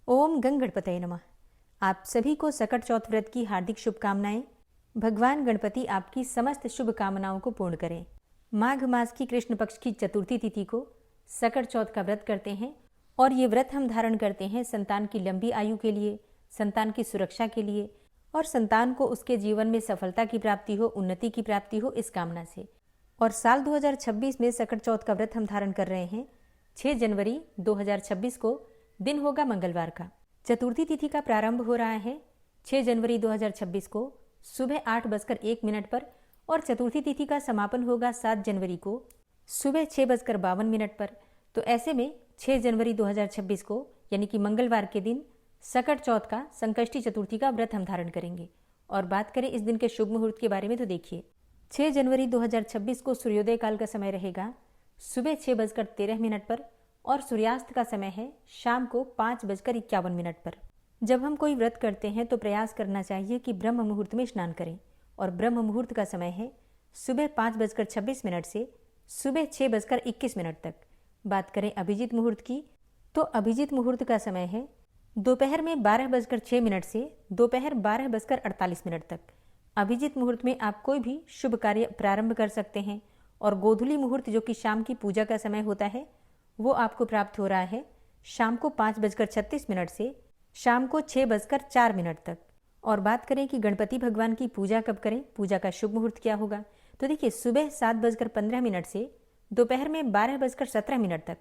ओम गंगणपतये नमः। आप सभी को सकट चौथ व्रत की हार्दिक शुभकामनाएं। भगवान गणपति आपकी समस्त शुभ कामनाओं को पूर्ण करें। माघ मास की कृष्ण पक्ष की चतुर्थी तिथि को सकट चौथ का व्रत करते हैं और ये व्रत हम धारण करते हैं संतान की लंबी आयु के लिए, संतान की सुरक्षा के लिए और संतान को उसके जीवन में सफलता की प्राप्ति हो, उन्नति की प्राप्ति हो, इस कामना से। और साल 2026 में सकट चौथ का व्रत हम धारण कर रहे हैं। 6 जनवरी 2026 को दिन होगा मंगलवार का। चतुर्थी तिथि का प्रारंभ हो रहा है 6 जनवरी 2026 को सुबह 8:01 पर और चतुर्थी तिथि का समापन होगा 7 जनवरी को सुबह 6:52 पर। तो ऐसे में 6 जनवरी 2026 को यानी कि मंगलवार के दिन सकट चौथ का संकष्टी चतुर्थी का व्रत हम धारण करेंगे। और बात करें इस दिन के शुभ मुहूर्त के बारे में तो देखिए 6 जनवरी 2026 को सूर्योदय काल का समय रहेगा सुबह 6:13 पर और सूर्यास्त का समय है शाम को 5:51 पर। जब हम कोई व्रत करते हैं तो प्रयास करना चाहिए कि ब्रह्म मुहूर्त में स्नान करें और ब्रह्म मुहूर्त का समय है सुबह 5:26 से सुबह 6:21 तक। बात करें अभिजीत मुहूर्त की तो अभिजीत मुहूर्त का समय है दोपहर में 12:06 से दोपहर 12:48 तक। अभिजीत मुहूर्त में आप कोई भी शुभ कार्य प्रारंभ कर सकते हैं और गोधूली मुहूर्त जो कि शाम की पूजा का समय होता है वो आपको प्राप्त हो रहा है शाम को 5:36 से शाम को 6:04 तक। और बात करें कि गणपति भगवान की पूजा कब करें, पूजा का शुभ मुहूर्त क्या होगा, तो देखिए सुबह 7:15 से दोपहर में 12:17 तक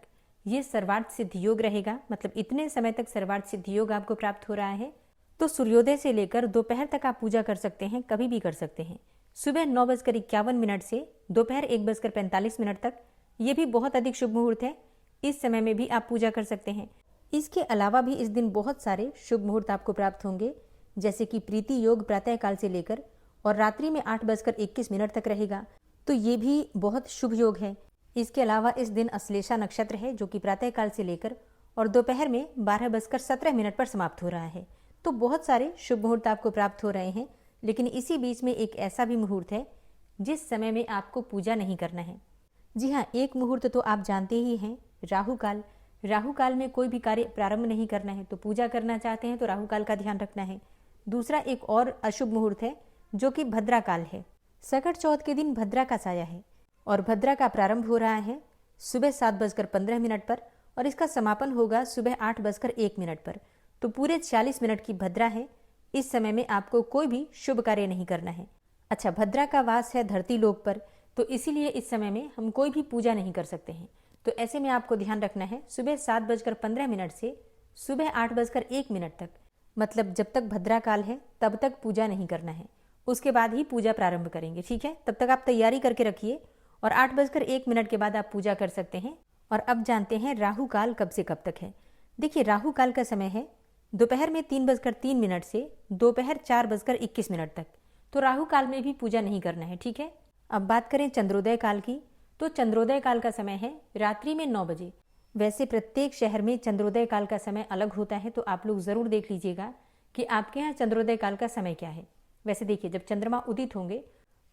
ये सर्वार्थ सिद्ध योग रहेगा। मतलब इतने समय तक सर्वार्थ सिद्ध योग आपको प्राप्त हो रहा है। तो सूर्योदय से लेकर दोपहर तक आप पूजा कर सकते हैं, कभी भी कर सकते हैं। सुबह 9:51 से दोपहर 1:45 तक ये भी बहुत अधिक शुभ मुहूर्त है। इस समय में भी आप पूजा कर सकते हैं। इसके अलावा भी इस दिन बहुत सारे शुभ मुहूर्त आपको प्राप्त होंगे, जैसे कि प्रीति योग प्रातः काल से लेकर और रात्रि में 8:21 तक रहेगा, तो ये भी बहुत शुभ योग है। इसके अलावा इस दिन अश्लेषा नक्षत्र है जो कि प्रातः काल से लेकर और दोपहर में 12:17 पर समाप्त हो रहा है। तो बहुत सारे शुभ मुहूर्त आपको प्राप्त हो रहे हैं, लेकिन इसी बीच में एक ऐसा भी मुहूर्त है जिस समय में आपको पूजा नहीं करना है। जी हाँ, एक मुहूर्त तो आप जानते ही हैं, राहु काल। राहु काल में कोई भी कार्य प्रारंभ नहीं करना है। तो पूजा करना चाहते हैं तो राहु काल का ध्यान रखना है। दूसरा एक और अशुभ मुहूर्त है जो कि भद्रा काल है। सकट चौथ के दिन भद्रा का साया है और भद्रा का प्रारंभ हो रहा है सुबह 7:15 पर और इसका समापन होगा सुबह 8:01 पर। तो पूरे 40 मिनट की भद्रा है। इस समय में आपको कोई भी शुभ कार्य नहीं करना है। अच्छा, भद्रा का वास है धरती लोक पर, तो इसीलिए इस समय में हम कोई भी पूजा नहीं कर सकते हैं। तो ऐसे में आपको ध्यान रखना है सुबह 7:15 से सुबह 8:01 तक, मतलब जब तक भद्रा काल है तब तक पूजा नहीं करना है। उसके बाद ही पूजा प्रारंभ करेंगे, ठीक है। तब तक आप तैयारी करके रखिए और 8:01 के बाद आप पूजा कर सकते हैं। और अब जानते हैं राहु काल कब से कब तक है। देखिए राहु काल का समय है दोपहर में 3:03 से दोपहर 4:21 तक। तो राहु काल में भी पूजा नहीं करना है, ठीक है। अब बात करें चंद्रोदय काल की, तो चंद्रोदय काल का समय है रात्रि में 9 बजे। वैसे प्रत्येक शहर में चंद्रोदय काल का समय अलग होता है, तो आप लोग जरूर देख लीजिएगा कि आपके यहाँ चंद्रोदय काल का समय क्या है। वैसे देखिए जब चंद्रमा उदित होंगे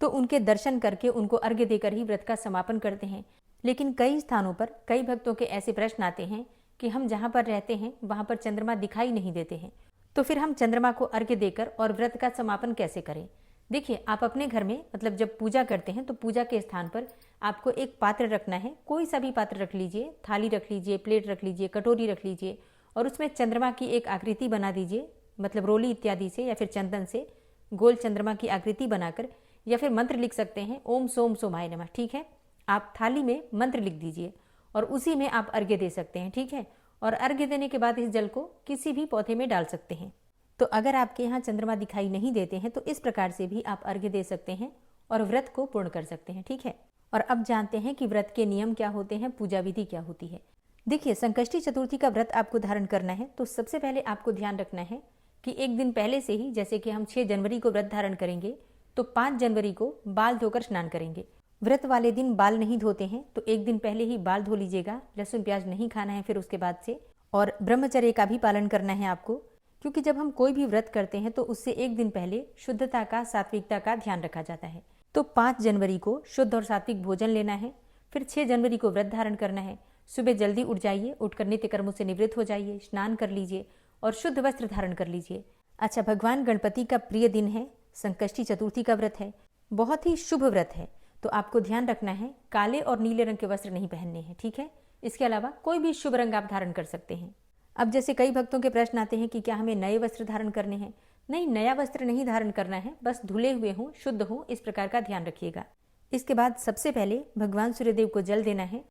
तो उनके दर्शन करके उनको अर्घ्य देकर ही व्रत का समापन करते हैं। लेकिन कई स्थानों पर कई भक्तों के ऐसे प्रश्न आते हैं कि हम जहाँ पर रहते हैं वहाँ पर चंद्रमा दिखाई नहीं देते हैं, तो फिर हम चंद्रमा को अर्घ्य देकर और व्रत का समापन कैसे करें। देखिए आप अपने घर में मतलब जब पूजा करते हैं तो पूजा के स्थान पर आपको एक पात्र रखना है। कोई सा भी पात्र रख लीजिए, थाली रख लीजिए, प्लेट रख लीजिए, कटोरी रख लीजिए और उसमें चंद्रमा की एक आकृति बना दीजिए, मतलब रोली इत्यादि से या फिर चंदन से गोल चंद्रमा की आकृति बनाकर, या फिर मंत्र लिख सकते हैं ओम सोम सोमाय नमः, ठीक है। आप थाली में मंत्र लिख दीजिए और उसी में आप अर्घ्य दे सकते हैं, ठीक है। और अर्घ्य देने के बाद इस जल को किसी भी पौधे में डाल सकते हैं। तो अगर आपके यहाँ चंद्रमा दिखाई नहीं देते हैं तो इस प्रकार से भी आप अर्घ्य दे सकते हैं और व्रत को पूर्ण कर सकते हैं, ठीक है। और अब जानते हैं कि व्रत के नियम क्या होते हैं, पूजा विधि क्या होती है। देखिए संकष्टी चतुर्थी का व्रत आपको धारण करना है तो सबसे पहले आपको ध्यान रखना है कि एक दिन पहले से ही, जैसे कि हम 6 जनवरी को व्रत धारण करेंगे तो 5 जनवरी को बाल धोकर स्नान करेंगे। व्रत वाले दिन बाल नहीं धोते हैं तो एक दिन पहले ही बाल धो लीजिएगा। लहसुन प्याज नहीं खाना है फिर उसके बाद से, और ब्रह्मचर्य का भी पालन करना है आपको, क्योंकि जब हम कोई भी व्रत करते हैं तो उससे एक दिन पहले शुद्धता का, सात्विकता का ध्यान रखा जाता है। तो 5 जनवरी को शुद्ध और सात्विक भोजन लेना है। फिर 6 जनवरी को व्रत धारण करना है। सुबह जल्दी उठ जाइए, उठकर नित्य कर्मों से निवृत्त हो जाइए, स्नान कर लीजिए और शुद्ध वस्त्र धारण कर लीजिए। अच्छा, भगवान गणपति का प्रिय दिन है, संकष्टी चतुर्थी का व्रत है, बहुत ही शुभ व्रत है, तो आपको ध्यान रखना है काले और नीले रंग के वस्त्र नहीं पहनने हैं, ठीक है। इसके अलावा कोई भी शुभ रंग आप धारण कर सकते हैं। अब जैसे कई भक्तों के प्रश्न आते हैं कि क्या हमें नए वस्त्र धारण करने हैं। नहीं, नया वस्त्र नहीं धारण करना है, बस धुले हुए हों, शुद्ध हों, इस प्रकार का ध्यान रखिएगा। इसके बाद सबसे पहले भगवान सूर्यदेव को जल देना है।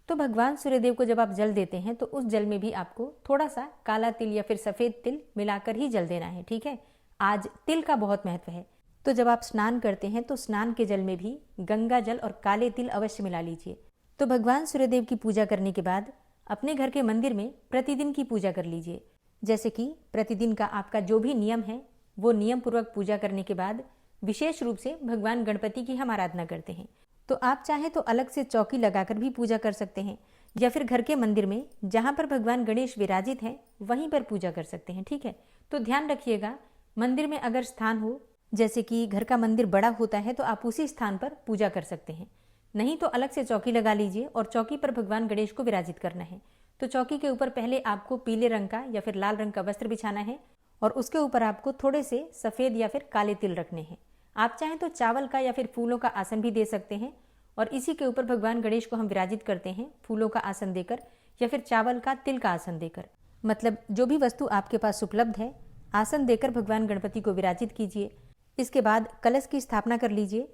तो भगवान सूर्यदेव को जब आप जल देते हैं तो उस जल में भी आपको थोड़ा सा काला तिल या फिर सफेद तिल मिलाकर ही जल देना है, ठीक है। आज तिल का बहुत महत्व है, तो जब आप स्नान करते हैं तो स्नान के जल में भी गंगा जल और काले तिल अवश्य मिला लीजिए। तो भगवान सूर्यदेव की पूजा करने के बाद अपने घर के मंदिर में प्रतिदिन की पूजा कर लीजिए। जैसे कि प्रतिदिन का आपका जो भी नियम है वो नियम पूर्वक पूजा करने के बाद विशेष रूप से भगवान गणपति की हम आराधना करते हैं। तो आप चाहे तो अलग से चौकी लगाकर भी पूजा कर सकते हैं, या फिर घर के मंदिर में जहाँ पर भगवान गणेश विराजित हैं वहीं पर पूजा कर सकते हैं, ठीक है। तो ध्यान रखिएगा, मंदिर में अगर स्थान हो, जैसे कि घर का मंदिर बड़ा होता है, तो आप उसी स्थान पर पूजा कर सकते हैं। नहीं तो अलग से चौकी लगा लीजिए और चौकी पर भगवान गणेश को विराजित करना है। तो चौकी के ऊपर पहले आपको पीले रंग का या फिर लाल रंग का वस्त्र बिछाना है और उसके ऊपर आपको थोड़े से सफेद या फिर काले तिल रखने हैं। आप चाहें तो चावल का या फिर फूलों का आसन भी दे सकते हैं और इसी के ऊपर भगवान गणेश को हम विराजित करते हैं, फूलों का आसन देकर या फिर चावल का तिल का आसन देकर। मतलब जो भी वस्तु आपके पास उपलब्ध है, आसन देकर भगवान गणपति को विराजित कीजिए। इसके बाद कलश की स्थापना कर लीजिए।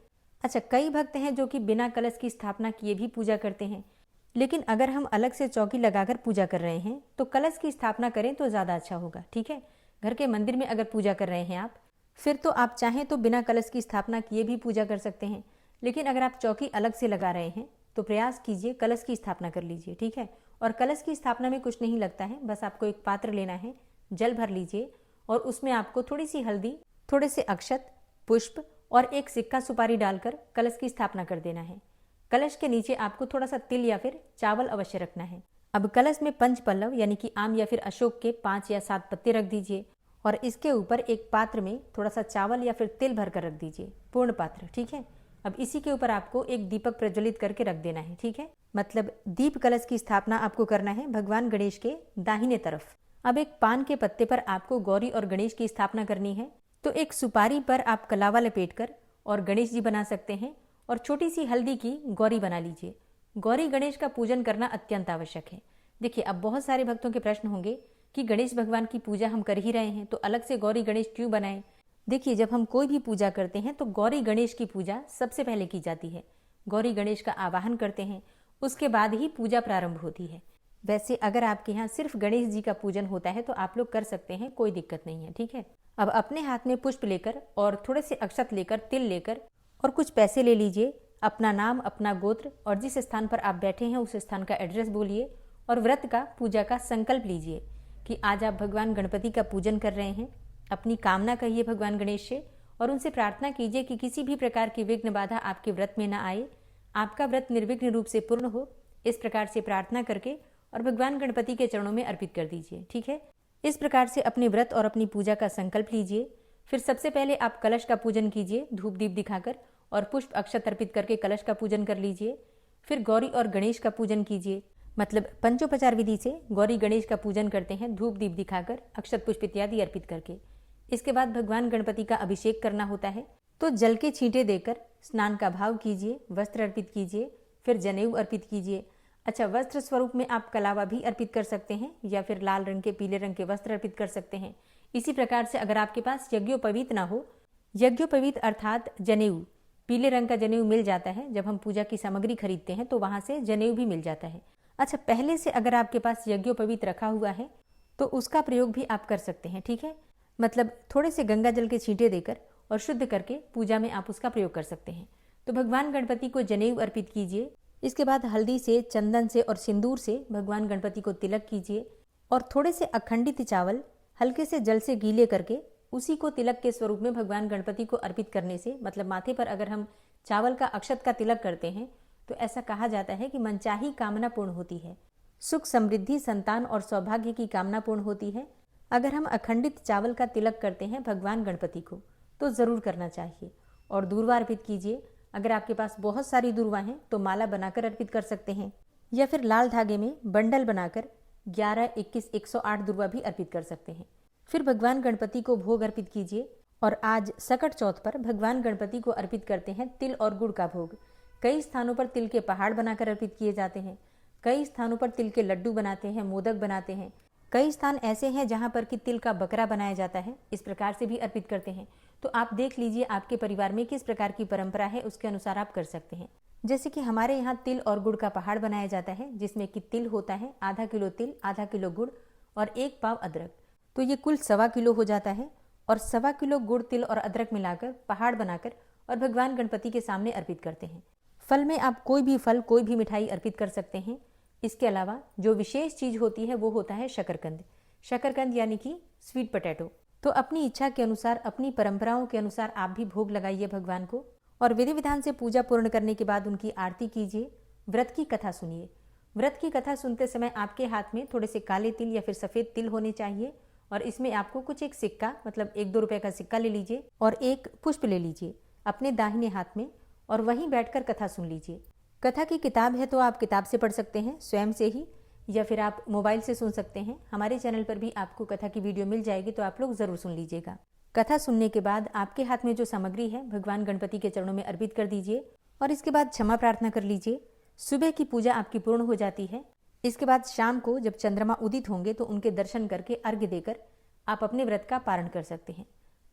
अच्छा, कई भक्त हैं जो कि बिना कलश की स्थापना किए भी पूजा करते हैं, लेकिन अगर हम अलग से चौकी लगाकर पूजा कर रहे हैं तो कलश की स्थापना करें तो ज़्यादा अच्छा होगा, ठीक है। घर के मंदिर में अगर पूजा कर रहे हैं आप, फिर तो आप चाहें तो बिना कलश की स्थापना किए भी पूजा कर सकते हैं, लेकिन अगर आप चौकी अलग से लगा रहे हैं तो प्रयास कीजिए कलश की स्थापना कर लीजिए, ठीक है। और कलश की स्थापना में कुछ नहीं लगता है, बस आपको एक पात्र लेना है, जल भर लीजिए और उसमें आपको थोड़ी सी हल्दी, थोड़े से अक्षत, पुष्प और एक सिक्का सुपारी डालकर कलश की स्थापना कर देना है। कलश के नीचे आपको थोड़ा सा तिल या फिर चावल अवश्य रखना है। अब कलश में पंच पल्लव यानी कि आम या फिर अशोक के 5 या 7 पत्ते रख दीजिए और इसके ऊपर एक पात्र में थोड़ा सा चावल या फिर तिल भर कर रख दीजिए, पूर्ण पात्र, ठीक है। अब इसी के ऊपर आपको एक दीपक प्रज्वलित करके रख देना है, ठीक है। मतलब दीप कलश की स्थापना आपको करना है भगवान गणेश के दाहिने तरफ। अब एक पान के पत्ते पर आपको गौरी और गणेश की स्थापना करनी है। तो एक सुपारी पर आप कलावा लपेटकर और गणेश जी बना सकते हैं और छोटी सी हल्दी की गौरी बना लीजिए। गौरी गणेश का पूजन करना अत्यंत आवश्यक है। देखिए, अब बहुत सारे भक्तों के प्रश्न होंगे कि गणेश भगवान की पूजा हम कर ही रहे हैं तो अलग से गौरी गणेश क्यों बनाएं। देखिए, जब हम कोई भी पूजा करते हैं तो गौरी गणेश की पूजा सबसे पहले की जाती है। गौरी गणेश का आवाहन करते हैं, उसके बाद ही पूजा प्रारंभ होती है। वैसे अगर आपके यहाँ सिर्फ गणेश जी का पूजन होता है तो आप लोग कर सकते हैं, कोई दिक्कत नहीं है, ठीक है। अब अपने हाथ में पुष्प लेकर और थोड़े से अक्षत लेकर, तिल लेकर और कुछ पैसे ले लीजिए। अपना नाम, अपना गोत्र और जिस स्थान पर आप बैठे हैं उस स्थान का एड्रेस बोलिए और व्रत का, पूजा का संकल्प लीजिए कि आज आप भगवान गणपति का पूजन कर रहे हैं। अपनी कामना कहिए भगवान गणेश से और उनसे प्रार्थना कीजिए कि किसी भी प्रकार की विघ्न बाधा आपके व्रत में न आए, आपका व्रत निर्विघ्न रूप से पूर्ण हो। इस प्रकार से प्रार्थना करके और भगवान गणपति के चरणों में अर्पित कर दीजिए, ठीक है। इस प्रकार से अपने व्रत और अपनी पूजा का संकल्प लीजिए। फिर सबसे पहले आप कलश का पूजन कीजिए, धूप दीप दिखाकर और पुष्प अक्षत अर्पित करके कलश का पूजन कर लीजिए। फिर गौरी और गणेश का पूजन कीजिए, मतलब पंचोपचार विधि से गौरी गणेश का पूजन करते हैं, धूप दीप दिखाकर, अक्षत पुष्प इत्यादि अर्पित करके। इसके बाद भगवान गणपति का अभिषेक करना होता है, तो जल के छींटे देकर स्नान का भाव कीजिए, वस्त्र अर्पित कीजिए, फिर जनेऊ अर्पित कीजिए। अच्छा, वस्त्र स्वरूप में आप कलावा भी अर्पित कर सकते हैं या फिर लाल रंग के, पीले रंग के वस्त्र अर्पित कर सकते हैं। इसी प्रकार से अगर आपके पास यज्ञोपवीत ना हो, यज्ञोपवीत अर्थात जनेऊ, पीले रंग का जनेऊ मिल जाता है। जब हम पूजा की सामग्री खरीदते हैं तो वहां से जनेऊ भी मिल जाता है। अच्छा, पहले से अगर आपके पास यज्ञोपवीत रखा हुआ है तो उसका प्रयोग भी आप कर सकते हैं, ठीक है। मतलब थोड़े से गंगा जल के छींटे देकर और शुद्ध करके पूजा में आप उसका प्रयोग कर सकते हैं। तो भगवान गणपति को जनेऊ अर्पित कीजिए। इसके बाद हल्दी से, चंदन से और सिंदूर से भगवान गणपति को तिलक कीजिए और थोड़े से अखंडित चावल हल्के से जल से गीले करके उसी को तिलक के स्वरूप में भगवान गणपति को अर्पित करने से, मतलब माथे पर अगर हम चावल का अक्षत का तिलक करते हैं तो ऐसा कहा जाता है कि मनचाही कामना पूर्ण होती है, सुख समृद्धि, संतान और सौभाग्य की कामना पूर्ण होती है। अगर हम अखंडित चावल का तिलक करते हैं भगवान गणपति को तो ज़रूर करना चाहिए। और दूर्वा अर्पित कीजिए। अगर आपके पास बहुत सारी दूर्वा हैं तो माला बनाकर अर्पित कर सकते हैं या फिर लाल धागे में बंडल बनाकर 11, 21, 108 दुर्वा भी अर्पित कर सकते हैं। फिर भगवान गणपति को भोग अर्पित कीजिए। और आज सकट चौथ पर भगवान गणपति को अर्पित करते हैं तिल और गुड़ का भोग। कई स्थानों पर तिल के पहाड़ बनाकर अर्पित किए जाते हैं, कई स्थानों पर तिल के लड्डू बनाते हैं, मोदक बनाते हैं, कई स्थान ऐसे हैं जहां पर कि तिल का बकरा बनाया जाता है, इस प्रकार से भी अर्पित करते हैं। तो आप देख लीजिए आपके परिवार में किस प्रकार की परंपरा है, उसके अनुसार आप कर सकते हैं। जैसे कि हमारे यहाँ तिल और गुड़ का पहाड़ बनाया जाता है, जिसमें कि तिल होता है आधा किलो तिल, आधा किलो गुड़ और 1 पाव अदरक, तो ये कुल 1.25 किलो हो जाता है। और 1.25 किलो गुड़, तिल और अदरक मिलाकर पहाड़ बनाकर और भगवान गणपति के सामने अर्पित करते हैं। फल में आप कोई भी फल, कोई भी मिठाई अर्पित कर सकते हैं। इसके अलावा जो विशेष चीज होती है वो होता है शकरकंद। शकरकंद यानी कि स्वीट पोटैटो। तो अपनी इच्छा के अनुसार, अपनी परंपराओं के अनुसार आप भी भोग लगाइए भगवान को और विधि विधान से पूजा पूर्ण करने के बाद उनकी आरती कीजिए। व्रत की कथा सुनिए। व्रत की कथा सुनते समय आपके हाथ में थोड़े से काले तिल या फिर सफेद तिल होने चाहिए और इसमें आपको कुछ एक सिक्का, मतलब 1-2 रुपए का सिक्का ले लीजिए और एक पुष्प ले लीजिए अपने दाहिने हाथ में और वहीं बैठकर कथा सुन लीजिए। कथा की किताब है तो आप किताब से पढ़ सकते हैं स्वयं से ही, या फिर आप मोबाइल से सुन सकते हैं। हमारे चैनल पर भी आपको कथा की वीडियो मिल जाएगी, तो आप लोग जरूर सुन लीजिएगा। कथा सुनने के बाद आपके हाथ में जो सामग्री है भगवान गणपति के चरणों में अर्पित कर दीजिए और इसके बाद क्षमा प्रार्थना कर लीजिए। सुबह की पूजा आपकी पूर्ण हो जाती है। इसके बाद शाम को जब चंद्रमा उदित होंगे तो उनके दर्शन करके अर्घ्य देकर आप अपने व्रत का पारण कर सकते हैं।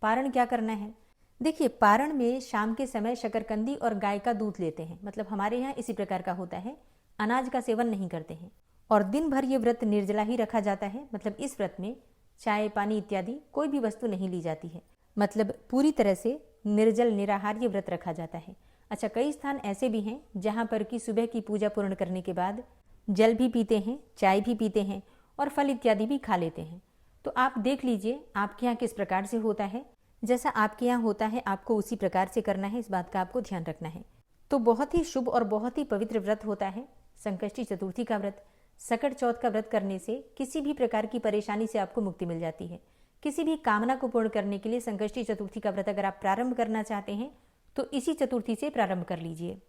पारण क्या करना है? देखिए, पारण में शाम के समय शकरकंदी और गाय का दूध लेते हैं, मतलब हमारे यहाँ इसी प्रकार का होता है। अनाज का सेवन नहीं करते हैं और दिन भर ये व्रत निर्जला ही रखा जाता है। मतलब इस व्रत में चाय, पानी इत्यादि कोई भी वस्तु नहीं ली जाती है। मतलब पूरी तरह से निर्जल, निराहार ये व्रत रखा जाता है। अच्छा, कई स्थान ऐसे भी हैं जहाँ पर कि सुबह की पूजा पूर्ण करने के बाद जल भी पीते हैं, चाय भी पीते हैं और फल इत्यादि भी खा लेते हैं। तो आप देख लीजिए आपके यहाँ किस प्रकार से होता है। जैसा आपके यहाँ होता है आपको उसी प्रकार से करना है, इस बात का आपको ध्यान रखना है। तो बहुत ही शुभ और बहुत ही पवित्र व्रत होता है संकष्टी चतुर्थी का व्रत। सकट चौथ का व्रत करने से किसी भी प्रकार की परेशानी से आपको मुक्ति मिल जाती है। किसी भी कामना को पूर्ण करने के लिए संकष्टी चतुर्थी का व्रत अगर आप प्रारंभ करना चाहते हैं तो इसी चतुर्थी से प्रारंभ कर लीजिए।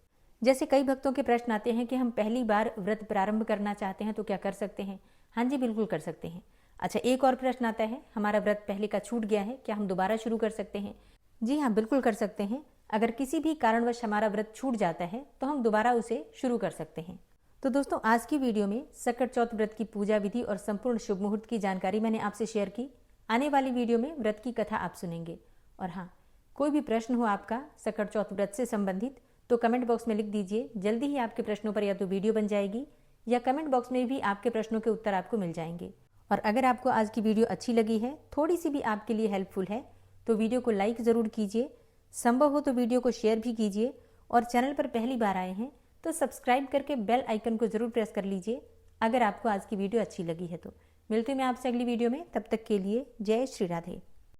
जैसे कई भक्तों के प्रश्न आते हैं कि हम पहली बार व्रत प्रारंभ करना चाहते हैं तो क्या कर सकते हैं? हाँ जी, बिल्कुल कर सकते हैं। अच्छा, एक और प्रश्न आता है, हमारा व्रत पहले का छूट गया है, क्या हम दोबारा शुरू कर सकते हैं? जी हाँ, बिल्कुल कर सकते हैं। अगर किसी भी कारणवश हमारा व्रत छूट जाता है तो हम दोबारा उसे शुरू कर सकते हैं। तो दोस्तों, आज की वीडियो में सकट चौथ व्रत की पूजा विधि और संपूर्ण शुभ मुहूर्त की जानकारी मैंने आपसे शेयर की। आने वाली वीडियो में व्रत की कथा आप सुनेंगे। और हाँ, कोई भी प्रश्न हो आपका सकट चौथ व्रत से संबंधित तो कमेंट बॉक्स में लिख दीजिए। जल्दी ही आपके प्रश्नों पर या तो वीडियो बन जाएगी या कमेंट बॉक्स में भी आपके प्रश्नों के उत्तर आपको मिल जाएंगे। और अगर आपको आज की वीडियो अच्छी लगी है, थोड़ी सी भी आपके लिए हेल्पफुल है, तो वीडियो को लाइक ज़रूर कीजिए। संभव हो तो वीडियो को शेयर भी कीजिए और चैनल पर पहली बार आए हैं तो सब्सक्राइब करके बेल आइकन को ज़रूर प्रेस कर लीजिए अगर आपको आज की वीडियो अच्छी लगी है तो। मिलती हूँ मैं आपसे अगली वीडियो में, तब तक के लिए जय श्री राधे।